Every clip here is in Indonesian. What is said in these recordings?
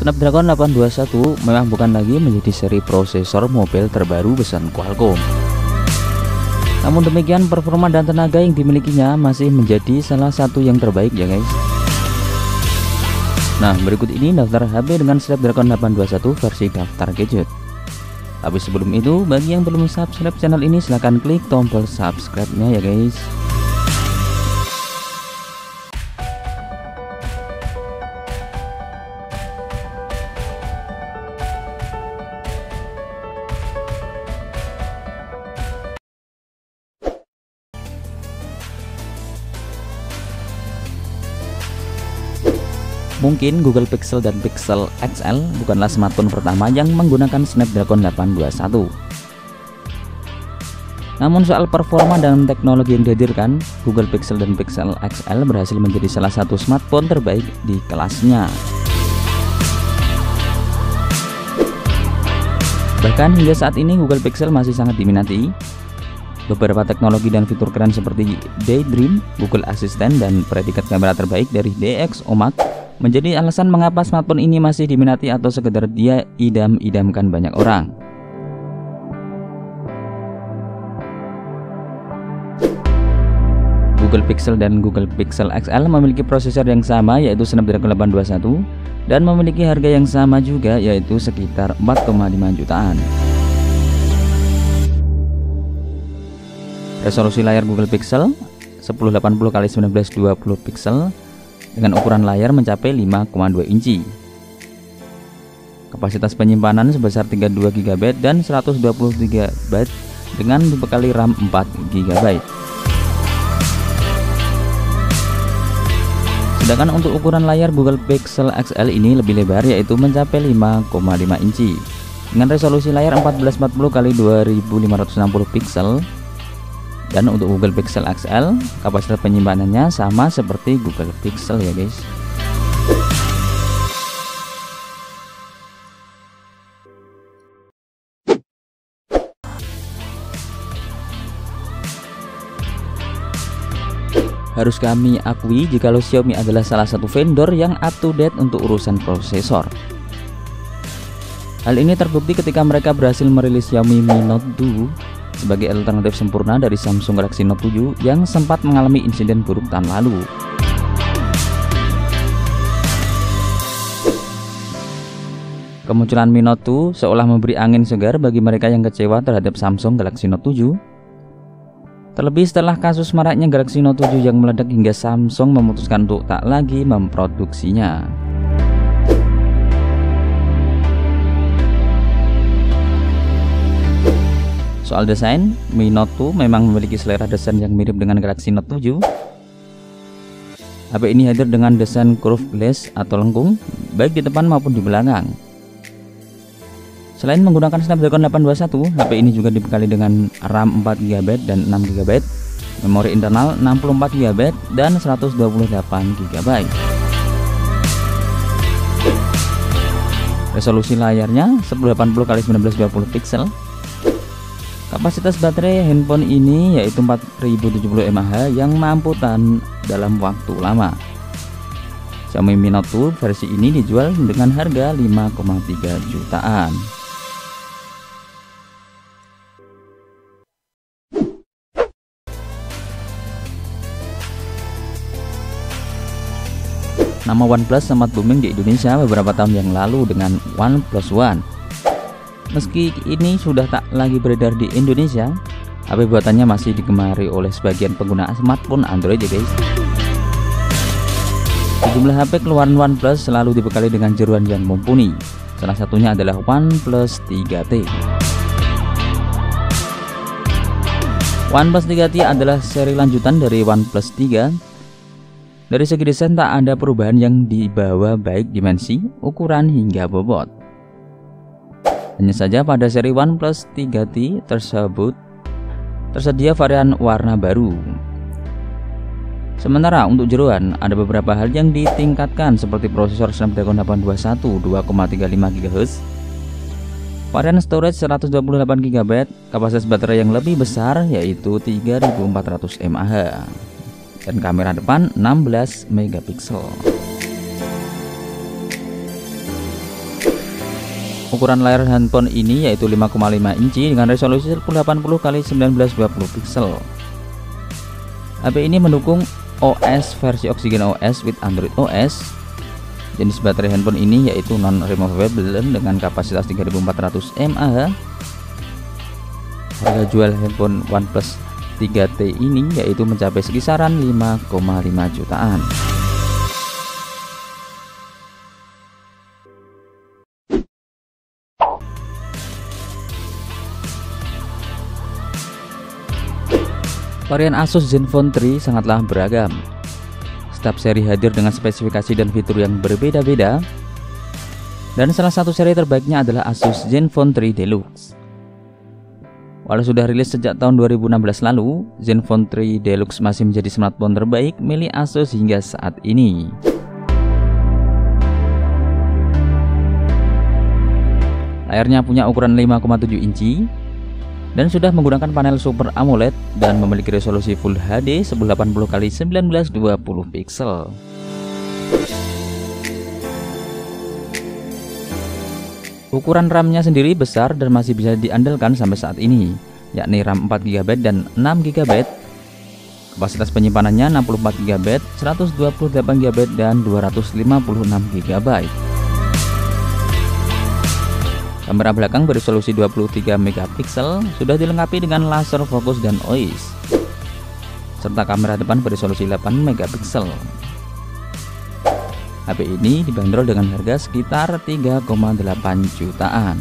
Snapdragon 821 memang bukan lagi menjadi seri prosesor mobile terbaru pesan Qualcomm. Namun demikian, performa dan tenaga yang dimilikinya masih menjadi salah satu yang terbaik ya guys. Nah, berikut ini daftar HP dengan Snapdragon 821 versi daftar gadget. Tapi sebelum itu, bagi yang belum subscribe channel ini silahkan klik tombol subscribe-nya ya guys. Mungkin Google Pixel dan Pixel XL bukanlah smartphone pertama yang menggunakan Snapdragon 821. Namun soal performa dan teknologi yang dihadirkan, Google Pixel dan Pixel XL berhasil menjadi salah satu smartphone terbaik di kelasnya. Bahkan hingga saat ini Google Pixel masih sangat diminati. Beberapa teknologi dan fitur keren seperti Daydream, Google Assistant, dan predikat kamera terbaik dari DxOMark menjadi alasan mengapa smartphone ini masih diminati atau sekedar dia idam-idamkan banyak orang. Google Pixel dan Google Pixel XL memiliki prosesor yang sama yaitu Snapdragon 821 dan memiliki harga yang sama juga yaitu sekitar 4,5 jutaan. Resolusi layar Google Pixel 1080x1920 pixel dengan ukuran layar mencapai 5,2 inci. Kapasitas penyimpanan sebesar 32 GB dan 120 GB dengan dibekali RAM 4 GB. Sedangkan untuk ukuran layar Google Pixel XL ini lebih lebar yaitu mencapai 5,5 inci dengan resolusi layar 1440x2560 pixel. Dan untuk Google Pixel XL, kapasitas penyimpanannya sama seperti Google Pixel ya guys. Harus kami akui jikalau Xiaomi adalah salah satu vendor yang up to date untuk urusan prosesor. Hal ini terbukti ketika mereka berhasil merilis Xiaomi Mi Note 2 sebagai alternatif sempurna dari Samsung Galaxy Note 7 yang sempat mengalami insiden buruk tahun lalu. Kemunculan Mi Note 2 seolah memberi angin segar bagi mereka yang kecewa terhadap Samsung Galaxy Note 7. Terlebih setelah kasus maraknya Galaxy Note 7 yang meledak hingga Samsung memutuskan untuk tak lagi memproduksinya. Soal desain, Mi Note 2 memang memiliki selera desain yang mirip dengan Galaxy Note 7. HP ini hadir dengan desain curved glass atau lengkung, baik di depan maupun di belakang. Selain menggunakan Snapdragon 821, HP ini juga dibekali dengan RAM 4 GB dan 6 GB, memori internal 64 GB dan 128 GB. Resolusi layarnya 1080x1920 pixel. Kapasitas baterai handphone ini yaitu 4070 mAh yang mampu tahan dalam waktu lama. Xiaomi Mi Note 2 versi ini dijual dengan harga 5,3 jutaan. Nama OnePlus sempat booming di Indonesia beberapa tahun yang lalu dengan OnePlus One. Meski ini sudah tak lagi beredar di Indonesia, HP buatannya masih digemari oleh sebagian pengguna smartphone Android ya guys. Sejumlah HP keluaran OnePlus selalu dibekali dengan jeruan yang mumpuni. Salah satunya adalah OnePlus 3T. OnePlus 3T adalah seri lanjutan dari OnePlus 3. Dari segi desain tak ada perubahan yang dibawa baik dimensi, ukuran hingga bobot. Hanya saja pada seri OnePlus 3T tersebut tersedia varian warna baru. Sementara untuk jeroan ada beberapa hal yang ditingkatkan seperti prosesor Snapdragon 821 2,35 GHz, varian storage 128 GB, kapasitas baterai yang lebih besar yaitu 3400 mAh, dan kamera depan 16 megapiksel. Ukuran layar handphone ini yaitu 5,5 inci dengan resolusi 1080x1920 pixel. HP ini mendukung OS versi Oxygen OS with Android OS. Jenis baterai handphone ini yaitu non-removable dengan kapasitas 3400 mAh. Harga jual handphone OnePlus 3T ini yaitu mencapai sekisaran 5,5 jutaan. Varian Asus Zenfone 3 sangatlah beragam. Setiap seri hadir dengan spesifikasi dan fitur yang berbeda-beda. Dan salah satu seri terbaiknya adalah Asus Zenfone 3 Deluxe. Walau sudah rilis sejak tahun 2016 lalu, Zenfone 3 Deluxe masih menjadi smartphone terbaik milik Asus hingga saat ini. Layarnya punya ukuran 5,7 inci dan sudah menggunakan panel Super AMOLED dan memiliki resolusi Full HD 1080x1920 pixel. Ukuran RAM-nya sendiri besar dan masih bisa diandalkan sampai saat ini, yakni RAM 4GB dan 6GB. Kapasitas penyimpanannya 64GB, 128GB dan 256GB. Kamera belakang beresolusi 23 megapiksel sudah dilengkapi dengan laser fokus dan OIS, serta kamera depan beresolusi 8 megapiksel. HP ini dibanderol dengan harga sekitar 3,8 jutaan.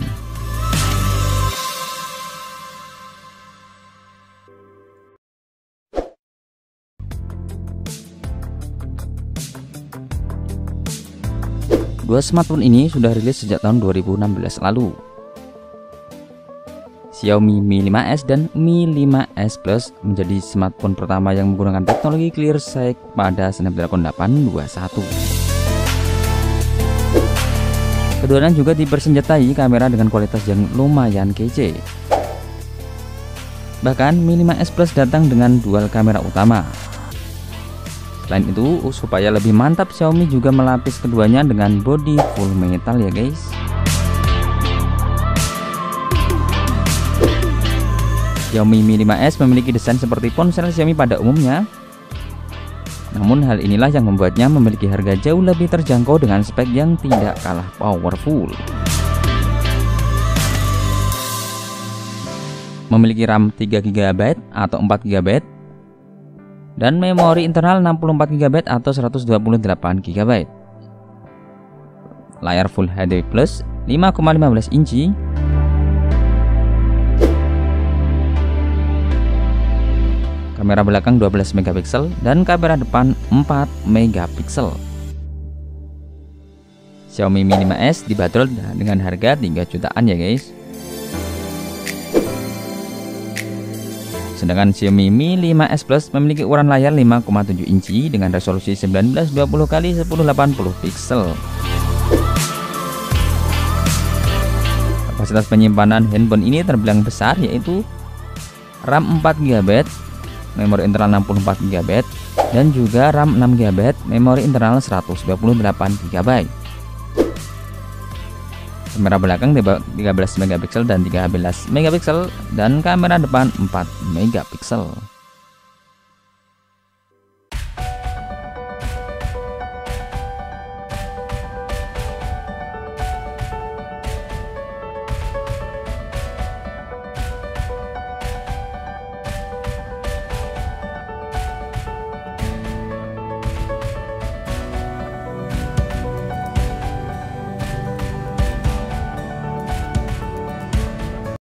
Dua smartphone ini sudah rilis sejak tahun 2016 lalu. Xiaomi Mi 5S dan Mi 5S Plus menjadi smartphone pertama yang menggunakan teknologi Clear Sight pada Snapdragon 821. Keduanya juga dipersenjatai kamera dengan kualitas yang lumayan kece. Bahkan Mi 5S Plus datang dengan dual kamera utama. Selain itu, supaya lebih mantap, Xiaomi juga melapis keduanya dengan bodi full metal ya guys. Xiaomi Mi 5S memiliki desain seperti ponsel Xiaomi pada umumnya. Namun hal inilah yang membuatnya memiliki harga jauh lebih terjangkau dengan spek yang tidak kalah powerful. Memiliki RAM 3GB atau 4GB dan memori internal 64GB atau 128GB. Layar Full HD Plus 5,15 inci. Kamera belakang 12 megapiksel dan kamera depan 4 megapiksel. Xiaomi Mi 5S dibanderol dengan harga 3 jutaan ya guys. Sedangkan Xiaomi Mi 5S Plus memiliki ukuran layar 5,7 inci dengan resolusi 1920x1080 pixel. Kapasitas penyimpanan handphone ini terbilang besar, yaitu RAM 4GB, memori internal 64GB, dan juga RAM 6GB, memori internal 128GB. Kamera belakang 13 megapiksel dan 13 megapiksel dan kamera depan 4 megapiksel.